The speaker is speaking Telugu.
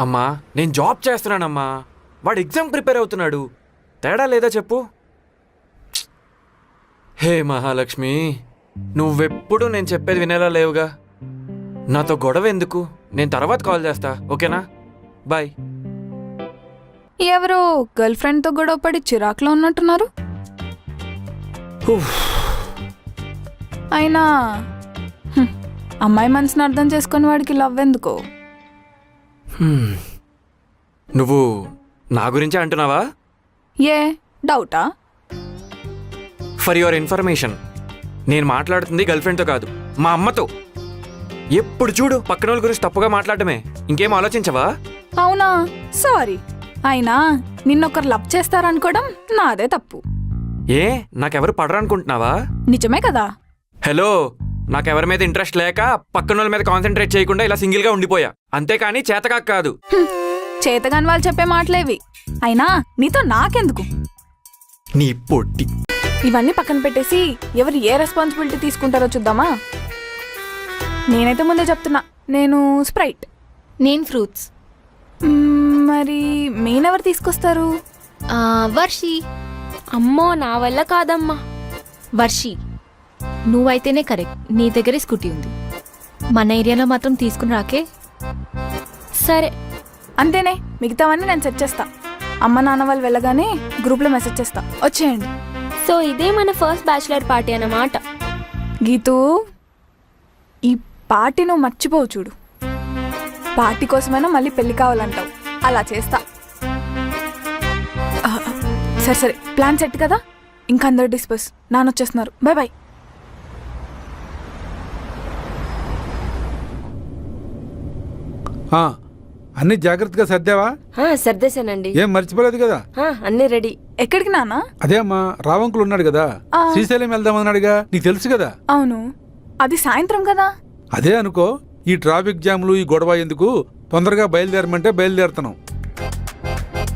అమ్మా నేను జాబ్ చేస్తున్నానమ్మా, వాడు ఎగ్జామ్ ప్రిపేర్ అవుతున్నాడు. తేడా లేదా చెప్పు? హే మహాలక్ష్మి, నువ్వెప్పుడు నేను చెప్పేది వినేలా లేవుగా. నాతో గొడవ ఎందుకు? నేను తర్వాత కాల్ చేస్తా, ఓకేనా? బాయ్. ఎవరో గర్ల్ ఫ్రెండ్తో గొడవ పడి చిరాకులో ఉన్నట్టున్నారు. అయినా అమ్మాయి మనసుని అర్థం చేసుకుని వాడికి లవ్ ఎందుకో? నువ్వు నా గురించే అంటున్నావా? ఏ డౌటా? ఫర్ యువర్ ఇన్ఫర్మేషన్, నేను మాట్లాడుతుంది గర్ల్ ఫ్రెండ్తో కాదు, మా అమ్మతో. ఎప్పుడు చూడు పక్కన వాళ్ళ గురించి తప్పుగా మాట్లాడటమే. ఇంకేం ఆలోచించవా? అవునా? సారీ. అయినా నిన్నొకరు లవ్ చేస్తారనుకోవడం నాదే తప్పు. ఏ నాకెవరు పడరనుకుంటున్నావా? నిజమే కదా. హలో, నాకెవరి మీద ఇంట్రెస్ట్ లేక పక్కన వాళ్ళ మీద కాన్సన్ట్రేట్ చేయకుండా ఇలా సింగిల్గా ఉండిపోయా, అంతేకాని చేతకాక కాదు. చేతగాని వాళ్ళు చెప్పే మాటలేవి. అయినా నీతో నాకెందుకు? నీ పొట్టి. ఇవన్నీ పక్కన పెట్టేసి ఎవరు ఏ రెస్పాన్సిబిలిటీ తీసుకుంటారో చూద్దామా? నేనైతే ముందే చెప్తున్నా, నేను స్ప్రైట్. నేను ఫ్రూట్స్. మరి మీనెవరు తీసుకొస్తారు? వర్షి. అమ్మో నా వల్ల కాదమ్మా. వర్షి, నువ్వైతేనే కరెక్ట్. నీ దగ్గరే స్కూటీ ఉంది, మన ఏరియాలో మాత్రం తీసుకుని రాకే. సరే అంతేనే, మిగతావన్నీ నేను సెట్ చేస్తా. అమ్మ నాన్న వాళ్ళు వెళ్ళగానే గ్రూప్లో మెసేజ్ చేస్తా, వచ్చేయండి. సో ఇదే మన ఫస్ట్ బ్యాచిలర్ పార్టీ అన్నమాట. గీతూ, ఈ పార్టీ నువ్వు మర్చిపోవు చూడు. పార్టీ కోసమైనా మళ్ళీ పెళ్లి కావాలంటావు, అలా చేస్తా. సరే సరే, ప్లాన్ సెట్ కదా? ఇంకా అందరు డిస్పర్స్. నాన్న వచ్చేస్తున్నారు. Bye bye. అన్ని జాగ్రత్తగా సర్దావా? సర్దేశానండి. ఏం మర్చిపోలేదు కదా? అన్నీ రెడీ. ఎక్కడికి నాన్న? అదే అమ్మా, రావంకులు ఉన్నాడు కదా, శ్రీశైలం వెళ్దామన్నాడుగా, నీకు తెలుసు కదా? అవును, అది సాయంత్రం కదా. అదే అనుకో, ఈ ట్రాఫిక్ జామ్లు ఈ గొడవ ఎందుకు, తొందరగా బయలుదేరమంటే బయలుదేరుతున్నాం.